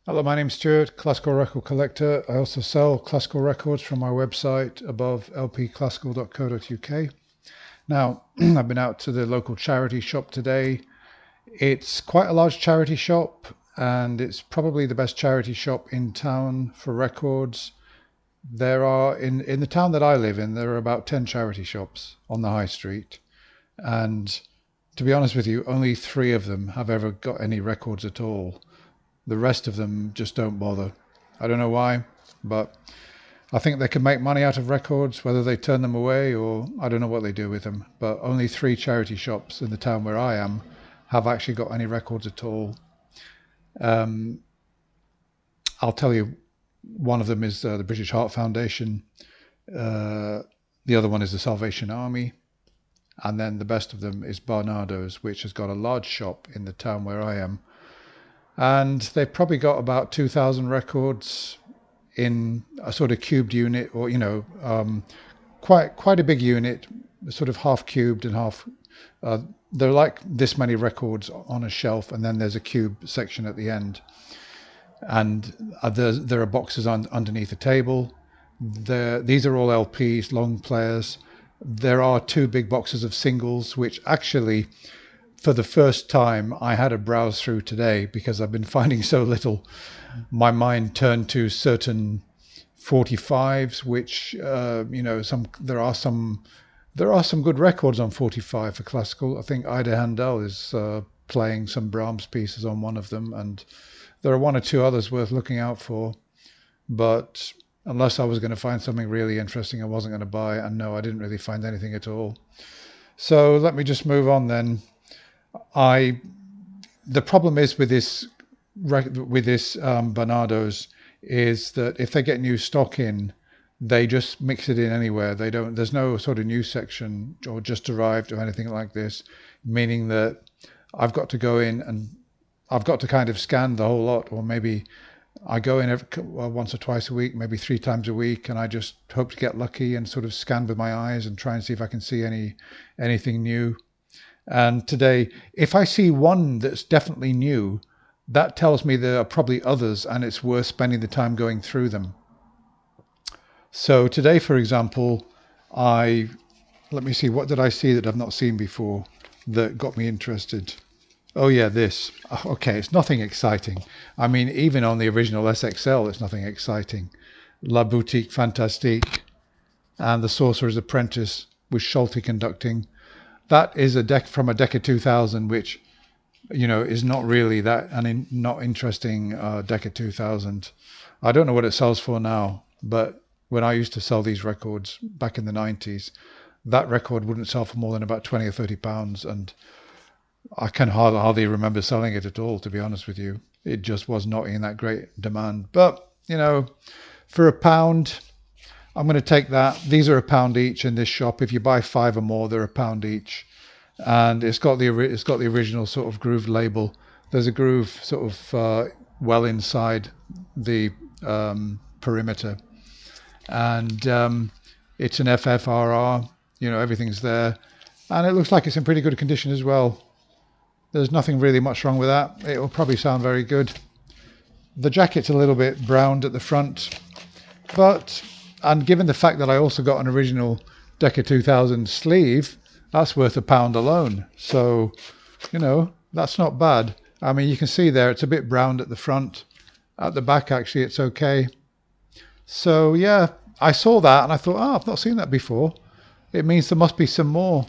Hello, my name's Stuart, classical record collector. I also sell classical records from my website above lpclassical.co.uk. Now, I've been out to the local charity shop today. It's quite a large charity shop, and it's probably the best charity shop in town for records. There are, in the town that I live in, there are about 10 charity shops on the high street. And to be honest with you, only three of them have ever got any records at all. The rest of them just don't bother. I don't know why, but I think they can make money out of records, whether they turn them away or I don't know what they do with them. But only three charity shops in the town where I am have actually got any records at all. Um, I'll tell you, one of them is the British Heart Foundation. Uh, the other one is the Salvation Army. And then the best of them is Barnardo's, which has got a large shop in the town where I am. And they've probably got about 2,000 records in a sort of cubed unit, or quite a big unit, sort of half cubed and half. They're like this many records on a shelf, and then there's a cube section at the end. And there are boxes underneath the table. These are all LPs, long players. There are two big boxes of singles, which actually, for the first time, I had a browse through today because I've been finding so little. My mind turned to certain 45s, which there are some good records on 45 for classical. I think Ida Handel is playing some Brahms pieces on one of them, and there are one or two others worth looking out for. But unless I was going to find something really interesting, I wasn't going to buy. And no, I didn't really find anything at all. So let me just move on then. The problem is with this Bernardo's is that if they get new stock in, they just mix it in anywhere. They don't. There's no sort of new section or just arrived or anything like this, meaning that I've got to go in and I've got to kind of scan the whole lot, or maybe I go in once or twice a week, maybe three times a week, and I just hope to get lucky and sort of scan with my eyes and try and see if I can see anything new. And today, if I see one that's definitely new, that tells me there are probably others and it's worth spending the time going through them. So today, for example, let me see, what did I see that I've not seen before that got me interested? Oh yeah, this. Okay, it's nothing exciting. I mean, even on the original SXL, it's nothing exciting. La Boutique Fantastique and The Sorcerer's Apprentice with Schulte conducting. That is a deck from a Decca 2000, which, is not really not interesting Decca 2000. I don't know what it sells for now, but when I used to sell these records back in the 90s, that record wouldn't sell for more than about 20 or 30 pounds. And I can hardly remember selling it at all, to be honest with you. It just was not in that great demand. But, for a pound, I'm going to take that. These are a pound each in this shop. If you buy five or more, they're a pound each. And it's got the original sort of groove label. There's a groove sort of well inside the perimeter. And it's an FFRR. Everything's there. And it looks like it's in pretty good condition as well. There's nothing really much wrong with that. It will probably sound very good. The jacket's a little bit browned at the front, and given the fact that I also got an original Decca 2000 sleeve, that's worth a pound alone. So, that's not bad. I mean, you can see there it's a bit browned at the front. At the back, actually, it's okay. So, yeah, I saw that and I thought, I've not seen that before. It means there must be some more.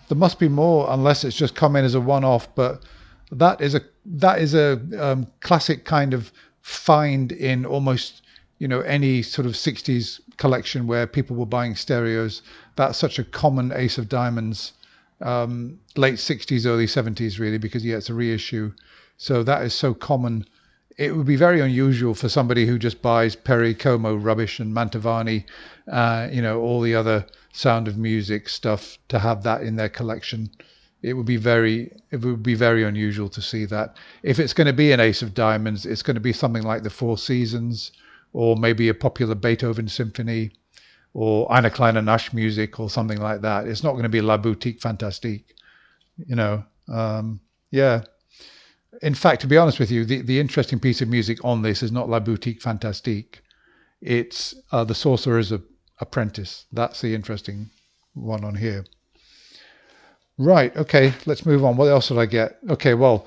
There must be more, unless it's just come in as a one-off. But that is a classic kind of find in almost any sort of 60s collection where people were buying stereos. That's such a common ace of diamonds, late 60s, early 70s, really, because it's a reissue. So that is so common. It would be very unusual for somebody who just buys Perry Como rubbish and Mantovani, all the other Sound of Music stuff, to have that in their collection. It would be very unusual to see that. If it's going to be an ace of diamonds, it's going to be something like the Four Seasons, or maybe a popular Beethoven symphony, or Eine kleine Nachtmusik, or something like that. It's not going to be La Boutique Fantastique, Yeah. In fact, to be honest with you, the interesting piece of music on this is not La Boutique Fantastique. It's The Sorcerer's Apprentice. That's the interesting one on here. Right, okay, let's move on. What else did I get? Okay, well,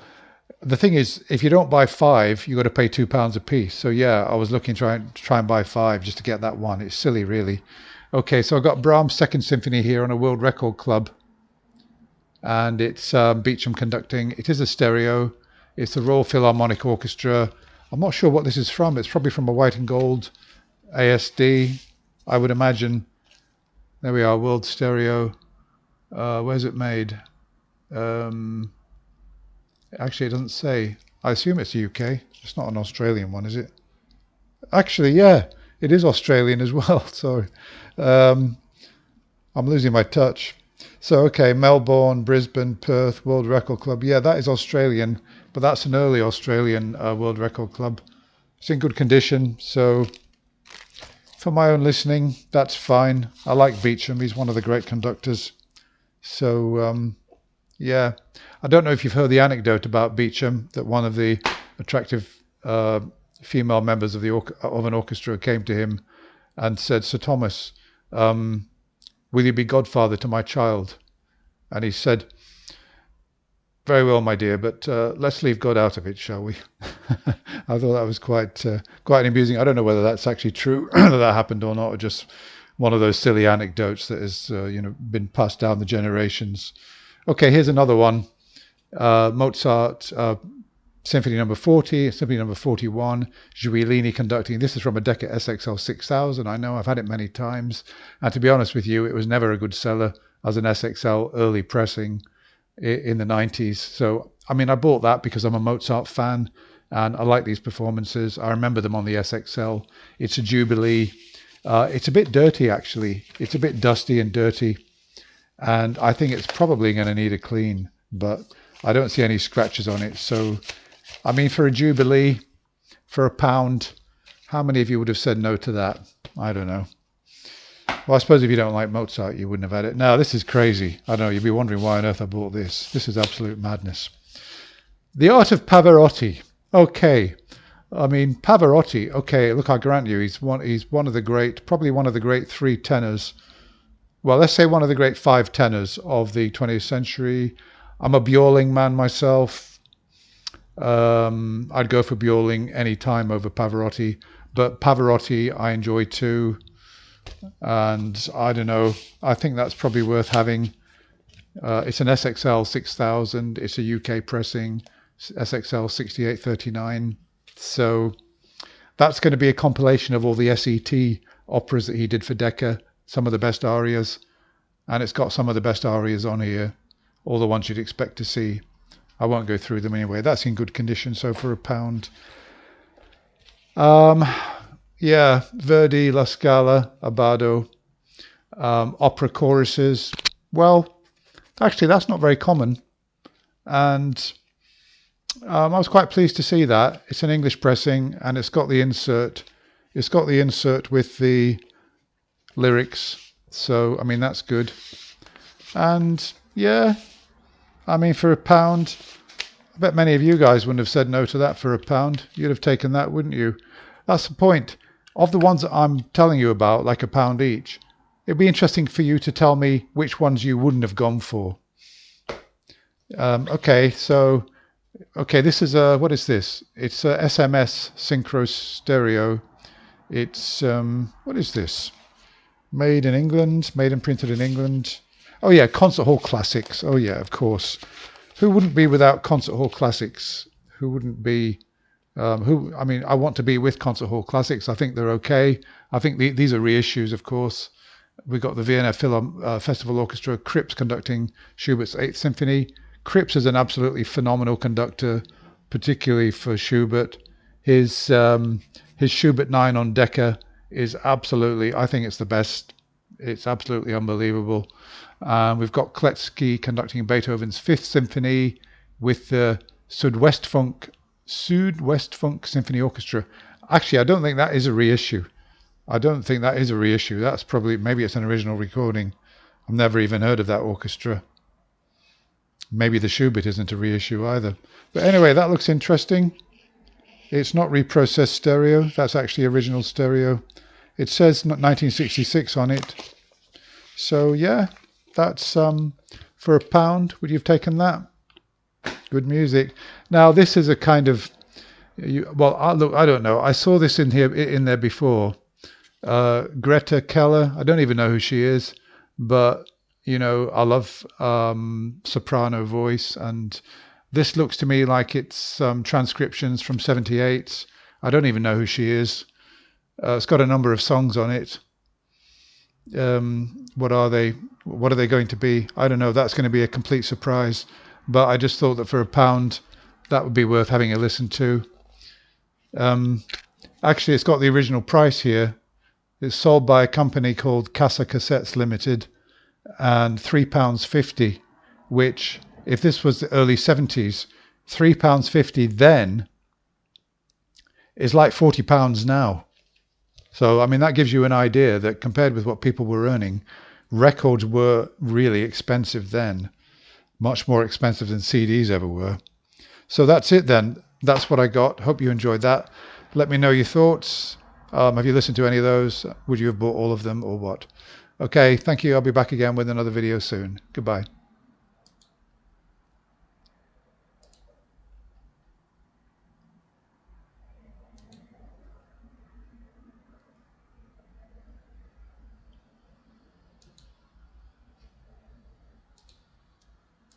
the thing is, if you don't buy five, you got to pay £2 a piece. So yeah, I was looking to try and buy five just to get that one. It's silly, really. Okay, so I've got Brahms' Second Symphony here on a World Record Club, and it's Beecham conducting. It is a stereo. It's the Royal Philharmonic Orchestra. I'm not sure what this is from. It's probably from a white and gold ASD, I would imagine. There we are, World Stereo. Where's it made? Actually, it doesn't say. I assume it's UK. It's not an Australian one, is it? Actually, yeah, it is Australian as well. Sorry. Um, I'm losing my touch. So, okay, Melbourne, Brisbane, Perth, World Record Club. Yeah, that is Australian, but that's an early Australian World Record Club. It's in good condition, so for my own listening, that's fine. I like Beecham. He's one of the great conductors. So, yeah. I don't know if you've heard the anecdote about Beecham, that one of the attractive female members of an orchestra came to him and said, "Sir Thomas, will you be godfather to my child?" And he said, "Very well, my dear, but let's leave God out of it, shall we?" I thought that was quite amusing. I don't know whether that's actually true, that happened or not, or just one of those silly anecdotes that has been passed down the generations. Okay, here's another one. Mozart, Symphony number 40, Symphony number 41, Giuliani conducting. This is from a Decca SXL 6000. I know, I've had it many times. And to be honest with you, it was never a good seller as an SXL early pressing in the 90s. So, I mean, I bought that because I'm a Mozart fan and I like these performances. I remember them on the SXL. It's a Jubilee. It's a bit dirty, actually. It's a bit dusty and dirty. And I think it's probably going to need a clean, but I don't see any scratches on it. So, I mean, for a Jubilee, for £1, how many of you would have said no to that? I don't know. Well, I suppose if you don't like Mozart, you wouldn't have had it. Now, this is crazy. I know, you'd be wondering why on earth I bought this. This is absolute madness. The Art of Pavarotti. Okay. I mean, Pavarotti, okay, look, I grant you, he's one of the great, probably one of the great three tenors. Well, let's say one of the great five tenors of the 20th century. I'm a Björling man myself. I'd go for Björling any time over Pavarotti, but Pavarotti I enjoy too. And I don't know, I think that's probably worth having. It's an SXL 6000. It's a UK pressing, SXL 6839. So that's going to be a compilation of all the SET operas that he did for Decca. Some of the best arias, and it's got some of the best arias on here, all the ones you'd expect to see. I won't go through them anyway. That's in good condition, so for £1. Yeah, Verdi, La Scala, Abbado, opera choruses. Well, actually, that's not very common, and I was quite pleased to see that. It's an English pressing, and it's got the insert. It's got the insert with the lyrics, so I mean that's good. And yeah, I mean for £1, I bet many of you guys wouldn't have said no to that for £1. You'd have taken that, wouldn't you? That's the point. Of the ones that I'm telling you about, like £1 each, it'd be interesting for you to tell me which ones you wouldn't have gone for. Okay, so this is what is this? It's a SMS Synchro Stereo. It's what is this? Made in England, made and printed in England. Oh yeah, Concert Hall Classics. Oh yeah, of course. Who wouldn't be without Concert Hall Classics? Who wouldn't be? I mean, I want to be with Concert Hall Classics. I think they're okay. I think these are reissues, of course. We've got the Vienna Festival Orchestra, Krips conducting Schubert's 8th Symphony. Krips is an absolutely phenomenal conductor, particularly for Schubert. His Schubert 9 on Decca is absolutely, I think it's the best. It's absolutely unbelievable. We've got Kletsky conducting Beethoven's 5th Symphony with the Südwestfunk Symphony Orchestra. Actually, I don't think that is a reissue. That's probably, maybe it's an original recording. I've never even heard of that orchestra. Maybe the Schubert isn't a reissue either. But anyway, that looks interesting. It's not reprocessed stereo. That's actually original stereo. It says 1966 on it. So yeah, that's for £1. Would you have taken that? Good music. Now this is a kind of, well, look, I don't know. I saw this in there before. Greta Keller. I don't even know who she is, but I love soprano voice, and this looks to me like it's transcriptions from '78. I don't even know who she is. It's got a number of songs on it. What are they? What are they going to be? I don't know. That's going to be a complete surprise. But I just thought that for £1, that would be worth having a listen to. Actually, it's got the original price here. It's sold by a company called Casa Cassettes Limited, and £3.50, which, if this was the early 70s, £3.50 then is like £40 now. So, I mean, that gives you an idea that compared with what people were earning, records were really expensive then, much more expensive than CDs ever were. So that's it then. That's what I got. Hope you enjoyed that. Let me know your thoughts. Have you listened to any of those? Would you have bought all of them or what? Okay, thank you. I'll be back again with another video soon. Goodbye.